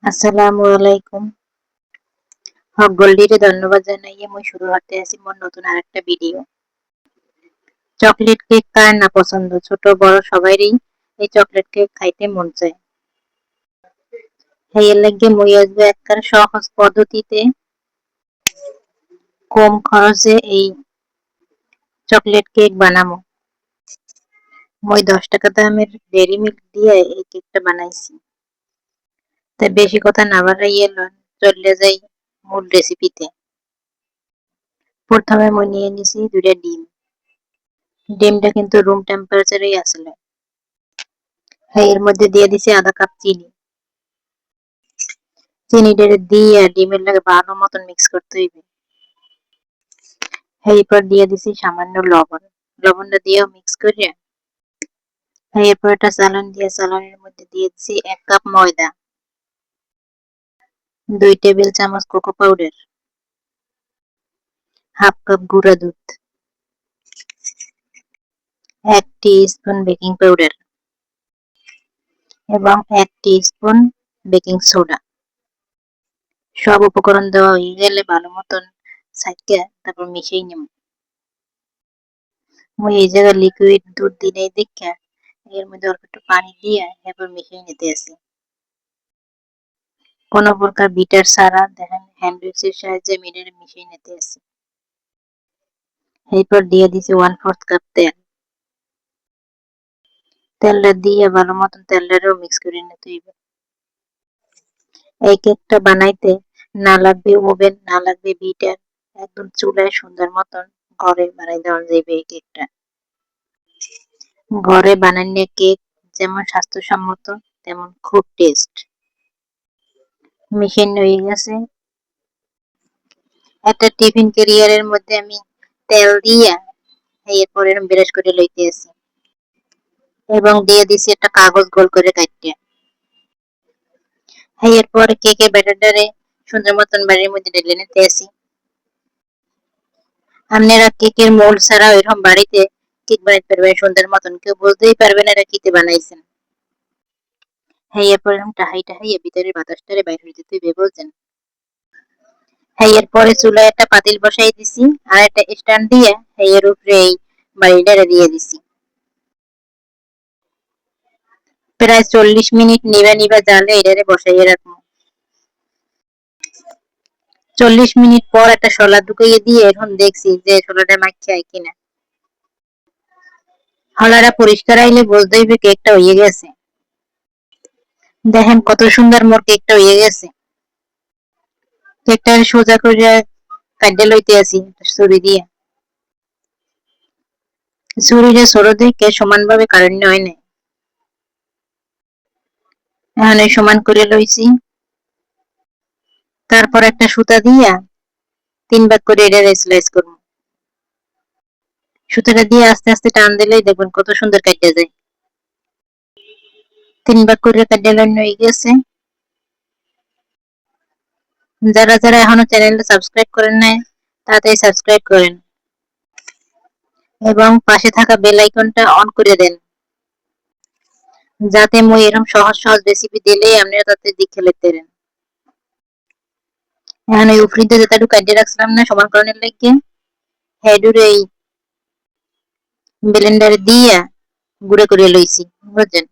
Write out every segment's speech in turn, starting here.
আসসালামু আলাইকুম। হক ধন্যবাদ জানাইয়ে মই শুরু করতে আছি মোর নতুন আরেকটা ভিডিও। চকলেট কেক কার না পছন্দ, ছোট বড় সবাইরই এই চকলেট কেক খাইতে মন চায়। এর লাগে মই আজকে একবার সহজ পদ্ধতিতে কম খরচে এই চকলেট কেক বানামু। মই 10 টাকা দামের ডেইরি মিল্ক দিয়ে এই কেকটা বানাইছি। তাই বেশি কথা না বাড়াইয়ে চলে যাই মূল রেসিপিতে। প্রথমে মই নিয়ে নিছি 2টা ডিম। ডিমটা কিন্তু রুম টেম্পারেচারেই আসলে। এর মধ্যে দিয়ে দিছি আধা কাপ চিনি। চিনিটা দিয়ে ডিমের লাগে ভালো মতন মিক্স করতে হইবে। এরপর দিয়ে দিছি সামান্য লবণ। লবণটা দিয়েও মিক্স করে এরপর একটা চালন দিয়ে চালনের মধ্যে দিয়ে দিছি 1 কাপ ময়দা, 2 টেবিল চামচ কোকো পাউডার, হাফ কাপ গুঁড়া দুধ, 1 টিস্পুন বেকিং পাউডার এবং 1 টিস্পুন বেকিং সোডা। সব উপকরণ দেওয়া হয়ে গেলে ভালো মতন ছাইকা তারপর মিশিয়ে নিব। মই এই জায়গায় লিকুইড দুধ দিলেই দেখা এর মধ্যে অল্প একটু পানি দিয়ে এরপর মিশিয়ে নিতে আসি। কোনো প্রকার বিটার ছাড়া দেখেন হ্যান্ড উইক্সের সাহায্যে মিশিয়ে নিতে আসি। এরপর দিয়ে দিছি 1/4 কাপ তেল। তেলটা দিয়ে ভালো মতন তেলটাও মিক্স করে নিতে হইবে। এই কেকটা বানাইতে না লাগবে ওভেন, না লাগবে বিটার, একদম চুলায় সুন্দর মতন ঘরে বানাই দেওয়া যাবে এই কেকটা। ঘরে বানানো কেক যেমন স্বাস্থ্যসম্মত তেমন খুব টেস্ট। মেশিন হয়ে গেছে। একটা টিফিন ক্যারিয়ারের মধ্যে আমি তেল দিয়া এরপর এরকম ব্রাশ করে লইতে আসি এবং দিয়ে দিছি একটা কাগজ গোল করে কাটিয়ে। এরপর কেকের ব্যাটারটারে সুন্দর মতন বাড়ির মধ্যে ঢেলে নিতে আসি। আপনারা কেকের মোল্ড ছাড়া এরকম বাড়িতে কেক বানাইতে পারবেন সুন্দর মতন, কেউ বুঝতেই পারবে না এটা কিতে বানাইছেন। এরপর এরকম টাহাইয়ে ভিতরের বাতাসটারে বাইরে হইতে দিতে বলছেন। এরপরে চুলায় একটা পাতিল বসাই দিছি আর একটা স্ট্যান্ড দিয়ে এর উপরে এই বাড়িটারে দিয়ে দিছি। প্রায় 40 মিনিট নিবা জালে এটারে বসাইয়ে রাখবো। 40 মিনিট পর একটা শলা ঢুকাইয়ে দিয়ে এখন দেখছি যে শলাটা মাখছে কিনা। শলাটা পরিষ্কার আইলে বুঝতে হইবে কেকটা হয়ে গেছে। দেখেন কত সুন্দর মোর কেকটা হয়ে গেছে। কেকটা সোজা করে কাটতে লইতে আসি ছুরি দিয়ে। ছুরিটা ছোট দেখে সমানভাবে কাটানো হয় না। এখন সমান করে লইছি। তারপর একটা সুতা দিয়া 3 ভাগ করে এটা স্লাইস করব। সুতাটা দিয়ে আস্তে আস্তে টান দিলেই দেখবেন কত সুন্দর কাটতে যায়। 3 ভাগ করে কাটতে হয়ে গেছে। যারা যারা এখনো চ্যানেলটা সাবস্ক্রাইব করেন নাই তাড়াতাড়ি সাবস্ক্রাইব করেন এবং পাশে থাকা বেল আইকনটা অন করে দেন যাতে মই এরকম সহজ সহজ রেসিপি দিলে আপনারা তাতে দেখে লিখতে পারেন। এখন এই উপরিতে যেটা কাটে রাখছিলাম না সমান করার লাগে হেডুরে এই ব্লেন্ডারে দিয়ে গুঁড়ো করে লইছি, বুঝছেন।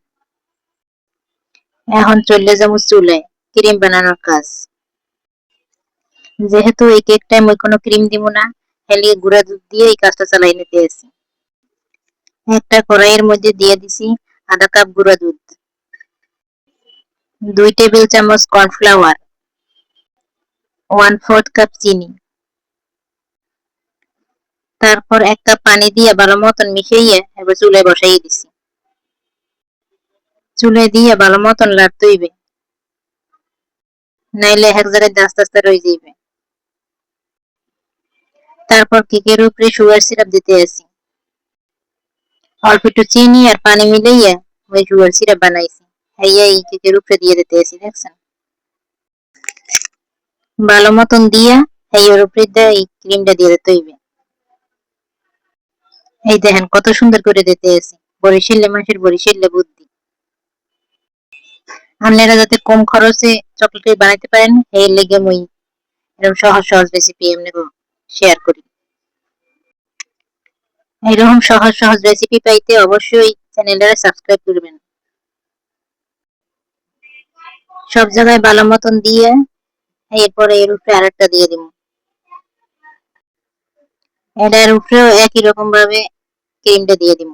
এখন চলে যাব চুলায় ক্রিম বানানোর কাজ। যেহেতু এই কেকটায় মই কোনো ক্রিম দিব না হেলিয়ে গুঁড়া দুধ দিয়ে এই কাজটা চালাই নিতে আসি। একটা কড়াইয়ের মধ্যে দিয়ে দিছি আধা কাপ গুঁড়া দুধ, 2 টেবিল চামচ কর্নফ্লাওয়ার, 1/4 কাপ চিনি, তারপর 1 কাপ পানি দিয়ে ভালো মতন মিশিয়ে এবার চুলায় বসাই দিছি। চুলায় দিয়ে ভালো মতন লাড়তে হইবে, নাইলে এক জায়গায় আস্তে আস্তে রয়ে যাইবে। তারপর কেকের উপরে সুগার সিরাপ দিতে আসি। অল্প একটু চিনি আর পানি মিলাইয়া ওই সুগার সিরাপ বানাইছি এই কেকের উপরে দিয়ে দিতে আসি, দেখছেন। ভালো মতন দিয়া এর উপরে এই ক্রিমটা দিয়ে দিতে হইবে। এই দেখেন কত সুন্দর করে দিতে আসি, বরিশালে মানুষের বরিশালে বুদ্ধি। আপনারা যাতে কম খরচে চকলেট কেক বানাইতে পারেন এই লেগে মুই এরকম সহজ সহজ রেসিপি এমনি শেয়ার করি। এরকম সহজ সহজ রেসিপি পাইতে অবশ্যই চ্যানেলটা সাবস্ক্রাইব করবেন। সব জায়গায় ভালো মতন দিয়ে এরপরে এর উপরে আরেকটা দিয়ে দিব। এটার উপরেও একই রকম ভাবে ক্রিমটা দিয়ে দিব।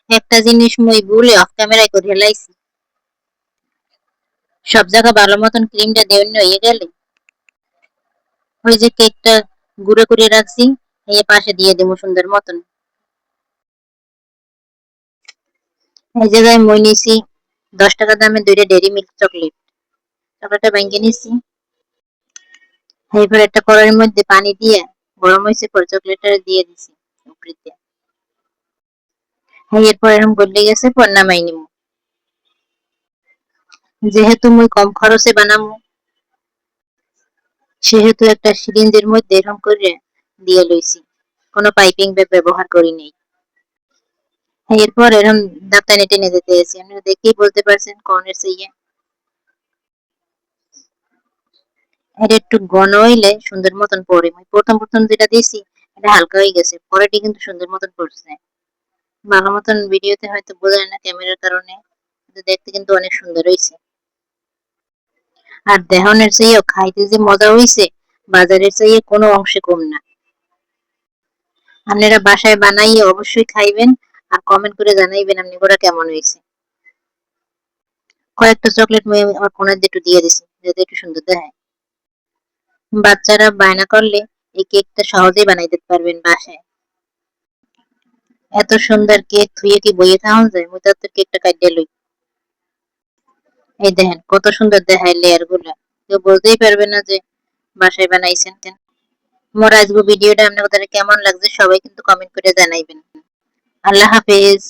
একটা জিনিস মুই ভুলে অফ ক্যামেরায় করে হেলাইছি। সব জায়গা ভালো মতন ক্রিমটা দেওয়ার হয়ে গেলে ওই যে কেকটা গুঁড়ো করে রাখছি এই পাশে দিয়ে দেবো সুন্দর মতন। এই জায়গায় মই নিছি 10 টাকা দামের 2টা ডেইরি মিল্ক চকলেট। চকলেটটা ভেঙে নিছি। এরপর একটা কড়াইয়ের মধ্যে পানি দিয়ে গরম হয়েছে পর চকলেটটা দিয়ে দিছি উপরে দিয়ে। এরপর এরকম গলে গেছে পর নামাই নিব। যেহেতু মুই কম খরচে বানাবো সেহেতু একটা সিরিঞ্জের মধ্যে এরকম করে দিয়ে লইছি, কোনো পাইপিং ব্যবহার করি নাই। এরপর এরকম দাঁতানে টেনে দিতে এসে আপনি দেখেই বলতে পারছেন কোন এর ইয়ে। এটা একটু ঘন হইলে সুন্দর মতন পড়ে। প্রথম প্রথম যেটা দিয়েছি এটা হালকা হয়ে গেছে, পরেটি কিন্তু সুন্দর মতন পড়ছে। ভালো মতন ভিডিওতে হয়তো বোঝা যায় না ক্যামেরার কারণে, কিন্তু দেখতে কিন্তু অনেক সুন্দর হয়েছে। আর দেহনের চেয়েও খাইতে যে মজা হয়েছে বাজারের চেয়ে কোনো অংশে কম না। আপনারা বাসায় বানাইয়ে অবশ্যই খাইবেন আর কমেন্ট করে জানাইবেন আপনি ওরা কেমন হয়েছে। কয়েকটা চকলেট মুই আমার কোনার দিয়ে একটু দিয়ে দিছি যাতে একটু সুন্দর দেখায়। বাচ্চারা বায়না করলে এই কেকটা সহজেই বানাইতে পারবেন বাসায়। এত সুন্দর কেক থুয়ে কি বইয়ে থাকা যায়? মুই তো কেকটা কাটিয়ে লই। এই দেখেন কত সুন্দর দেখায় লেয়ার গুলা, কেউ বলতেই পারবে না যে বাসায় বানাইছেন। মোর আজকে ভিডিওটা আপনাদের কেমন লাগছে সবাই কিন্তু কমেন্ট করে জানাইবেন। আল্লাহ হাফেজ।